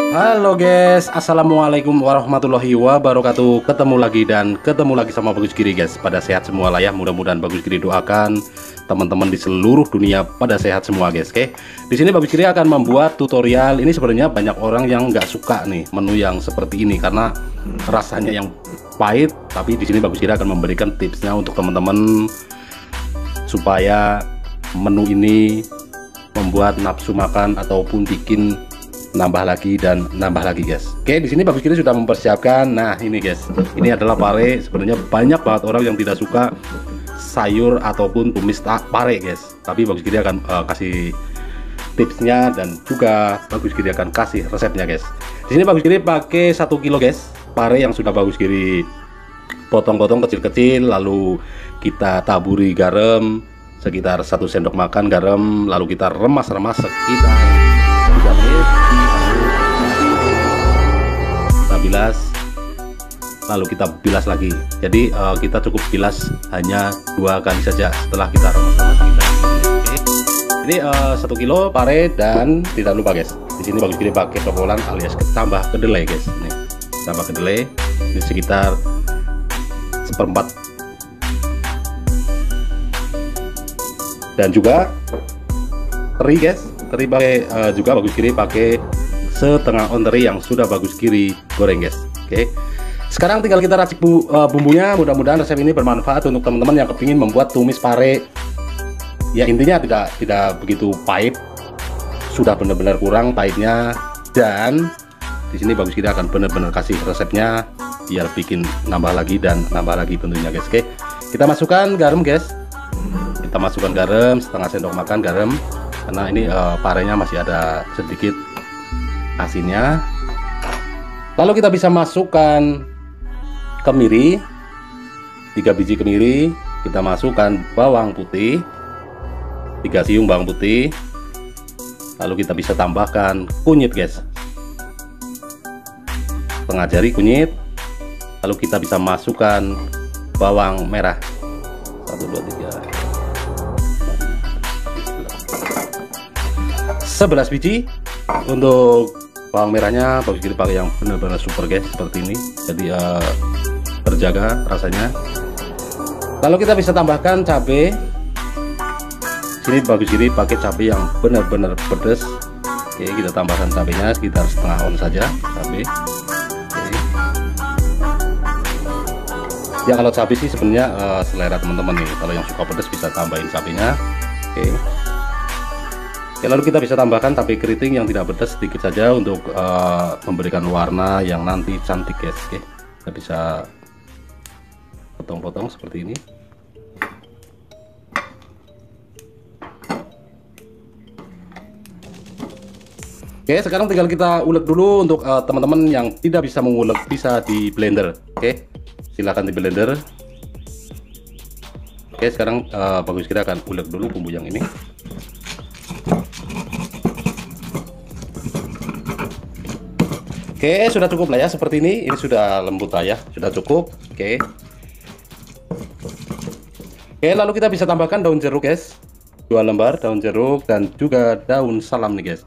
Halo guys, assalamualaikum warahmatullahi wabarakatuh. Ketemu lagi sama Bagus Giri guys. Pada sehat semua lah ya. Mudah-mudahan Bagus Giri doakan teman-teman di seluruh dunia pada sehat semua guys. Oke. Di sini Bagus Giri akan membuat tutorial. Ini sebenarnya banyak orang yang nggak suka nih menu yang seperti ini karena rasanya yang pahit. Tapi di sini Bagus Giri akan memberikan tipsnya untuk teman-teman supaya menu ini membuat nafsu makan ataupun bikin nambah lagi dan nambah lagi guys. Oke, di sini Bagus Giri sudah mempersiapkan. Nah, ini guys. Ini adalah pare. Sebenarnya banyak banget orang yang tidak suka sayur ataupun tumis pare guys. Tapi Bagus Giri akan kasih tipsnya dan juga Bagus Giri akan kasih resepnya guys. Di sini Bagus Giri pakai 1 kilo guys. Pare yang sudah Bagus Giri potong-potong kecil-kecil, lalu kita taburi garam sekitar 1 sendok makan garam, lalu kita remas-remas sekitar 3 menit, kita bilas, lalu kita bilas lagi. Jadi kita cukup bilas hanya 2 kali saja setelah kita remas-remas kita. Oke. Ini 1 kilo pare dan tidak lupa guys, di sini Bagus Giri pakai cokolan alias tambah kedelai guys. Nih, tambah kedelai ini sekitar 1/4. Dan juga teri guys, teri pakai juga Bagus Giri pakai setengah on teri yang sudah Bagus Giri goreng guys. Oke. Sekarang tinggal kita racik bumbunya. Mudah-mudahan resep ini bermanfaat untuk teman-teman yang kepingin membuat tumis pare. Ya intinya tidak begitu pahit. Sudah benar-benar kurang pahitnya, dan di sini Bagus Giri akan benar-benar kasih resepnya biar bikin nambah lagi dan nambah lagi tentunya guys. Oke. Kita masukkan garam guys. Kita masukkan garam setengah sendok makan garam karena ini parenya masih ada sedikit asinnya. Lalu kita bisa masukkan kemiri 3 biji kemiri, kita masukkan bawang putih 3 siung bawang putih, lalu kita bisa tambahkan kunyit guys, setengah jari kunyit, lalu kita bisa masukkan bawang merah 1 2 3 11 biji. Untuk bawang merahnya Bagus Giri pakai yang benar-benar super guys, seperti ini, jadi terjaga rasanya. Lalu kita bisa tambahkan cabai. Sini Bagus Giri pakai cabai yang benar-benar pedas. Oke, kita tambahkan cabainya sekitar setengah on saja cabai. Oke. Ya kalau cabai sih sebenarnya selera teman-teman nih, kalau yang suka pedas bisa tambahin cabainya. Oke. Ya, lalu kita bisa tambahkan cabai keriting yang tidak pedas sedikit saja untuk memberikan warna yang nanti cantik guys. Oke, kita bisa potong-potong seperti ini. Oke, sekarang tinggal kita ulek dulu. Untuk teman-teman yang tidak bisa mengulek bisa di blender. Oke, silakan di blender. Oke, sekarang Bagus Giri akan ulek dulu bumbu yang ini. Oke, sudah cukup lah ya seperti ini. Ini sudah lembut lah ya, sudah cukup. Oke. Oke, lalu kita bisa tambahkan daun jeruk guys, 2 lembar daun jeruk dan juga daun salam nih guys.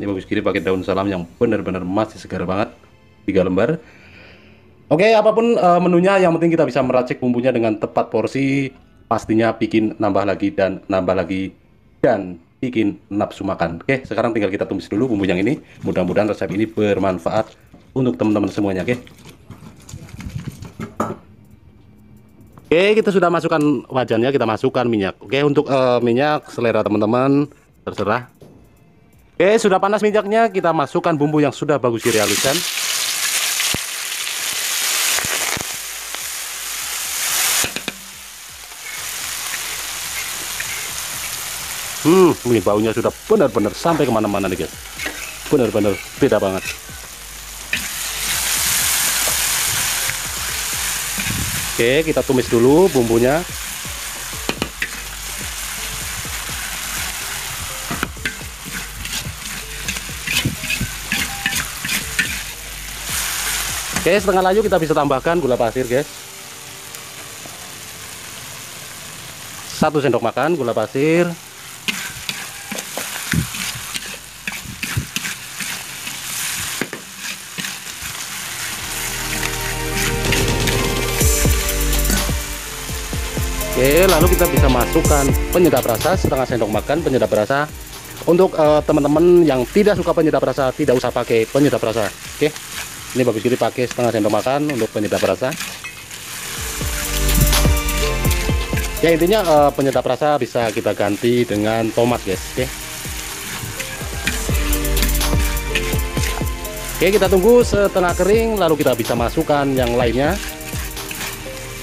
Ini Bagus Giri pakai daun salam yang benar-benar masih segar banget, 3 lembar. Oke, apapun menunya, yang penting kita bisa meracik bumbunya dengan tepat porsi, pastinya bikin nambah lagi dan nambah lagi dan bikin nafsu makan. Oke, sekarang tinggal kita tumis dulu bumbu yang ini. Mudah-mudahan resep ini bermanfaat untuk teman-teman semuanya. Oke. Oke, kita sudah masukkan wajannya, kita masukkan minyak. Oke, untuk minyak selera teman-teman terserah. Oke, sudah panas minyaknya, kita masukkan bumbu yang sudah Bagus Giri haluskan. Ini baunya sudah benar-benar sampai kemana-mana nih guys, benar-benar beda banget. Oke, kita tumis dulu bumbunya. Oke, setengah layu kita bisa tambahkan gula pasir guys, 1 sendok makan gula pasir. Oke, lalu kita bisa masukkan penyedap rasa setengah sendok makan penyedap rasa. Untuk teman-teman yang tidak suka penyedap rasa, tidak usah pakai penyedap rasa. Oke, ini Bagus Giri pakai setengah sendok makan untuk penyedap rasa. Ya intinya penyedap rasa bisa kita ganti dengan tomat guys. Oke, kita tunggu setengah kering, lalu kita bisa masukkan yang lainnya.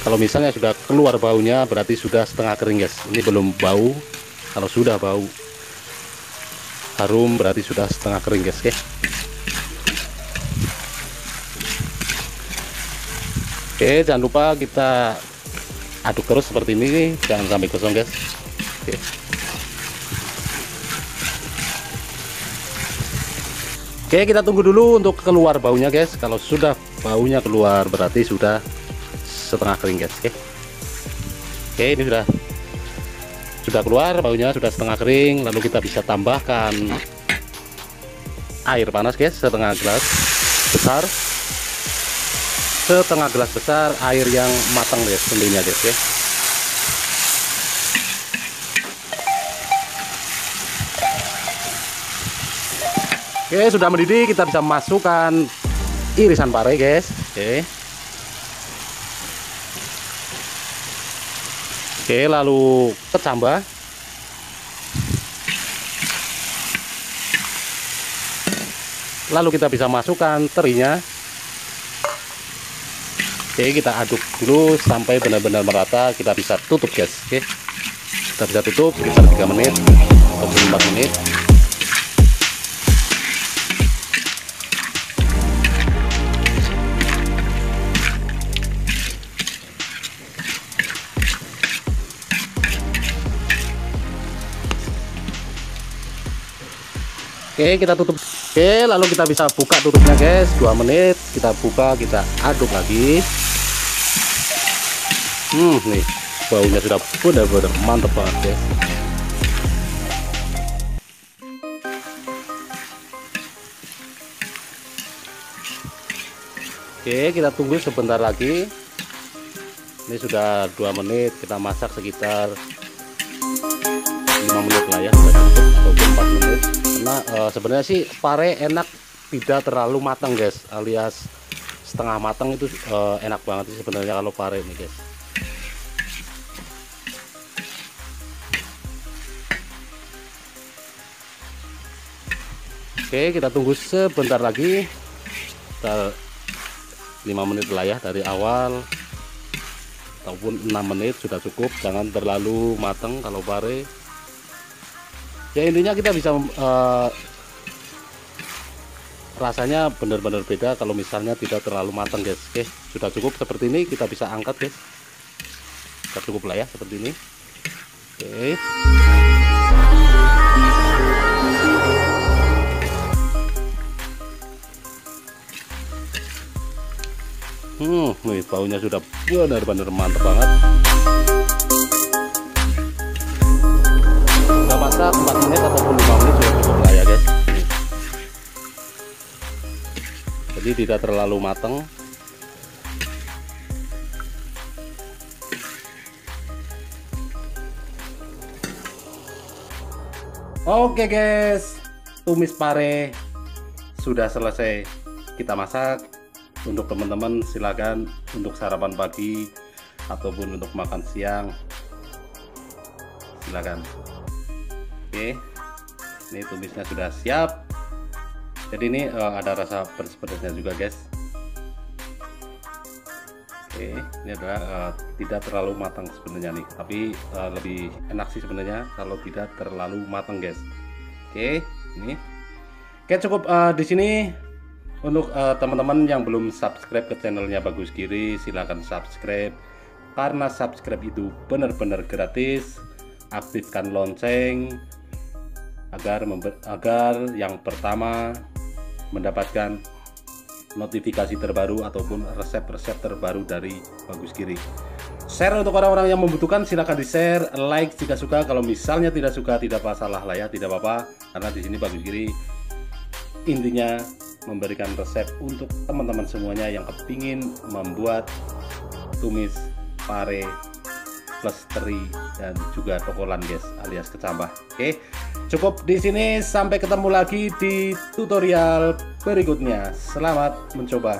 Kalau misalnya sudah keluar baunya berarti sudah setengah kering guys. Ini belum bau. Kalau sudah bau harum berarti sudah setengah kering guys. Oke, jangan lupa kita aduk terus seperti ini, jangan sampai gosong guys. Oke, kita tunggu dulu untuk keluar baunya guys. Kalau sudah baunya keluar berarti sudah setengah kering guys. Oke, ini sudah keluar baunya, sudah setengah kering. Lalu kita bisa tambahkan air panas guys, setengah gelas besar air yang matang guys tentunya guys ya. Oke, sudah mendidih, kita bisa masukkan irisan pare guys. Oke, lalu kecambah. Lalu kita bisa masukkan terinya. Oke, kita aduk dulu sampai benar-benar merata. Kita bisa tutup guys. Kita bisa tutup sekitar 3 menit atau 4 menit. Oke, kita tutup. Oke, lalu kita bisa buka tutupnya guys, 2 menit. Kita buka, kita aduk lagi. Nih baunya sudah benar-benar mantep banget guys. Oke, kita tunggu sebentar lagi. Ini sudah 2 menit, kita masak sekitar 5 menit lah ya, atau 4 menit. Karena sebenarnya sih pare enak tidak terlalu matang guys, alias setengah matang itu enak banget sih sebenarnya kalau pare ini guys. Oke, kita tunggu sebentar lagi, sekitar 5 menit lah ya dari awal, ataupun 6 menit sudah cukup. Jangan terlalu matang kalau pare. Ya intinya kita bisa rasanya benar-benar beda kalau misalnya tidak terlalu matang guys. Oke, sudah cukup seperti ini, kita bisa angkat guys. Sudah cukup lah ya seperti ini. Oke. Nih baunya sudah benar-benar mantap banget. Udah masak 4 menit ataupun 5 menit sudah cukup lah ya guys. Jadi tidak terlalu matang. Oke guys, tumis pare sudah selesai kita masak. Untuk teman-teman silakan untuk sarapan pagi ataupun untuk makan siang, silakan. Oke, ini tumisnya sudah siap. Jadi ini ada rasa pedas-pedasnya juga guys. Oke, ini adalah tidak terlalu matang sebenarnya nih, tapi lebih enak sih sebenarnya kalau tidak terlalu matang guys. Oke, ini. Oke, cukup di sini. Untuk teman-teman yang belum subscribe ke channelnya Bagus Giri, silahkan subscribe, karena subscribe itu benar-benar gratis. Aktifkan lonceng agar yang pertama mendapatkan notifikasi terbaru ataupun resep-resep terbaru dari Bagus Giri. Share untuk orang-orang yang membutuhkan, silahkan di share, like jika suka. Kalau misalnya tidak suka, tidak masalah lah ya, tidak apa-apa, karena di sini Bagus Giri intinya memberikan resep untuk teman-teman semuanya yang kepingin membuat tumis pare plus teri dan juga tokolan guys, alias kecambah. Oke, cukup di sini, sampai ketemu lagi di tutorial berikutnya. Selamat mencoba.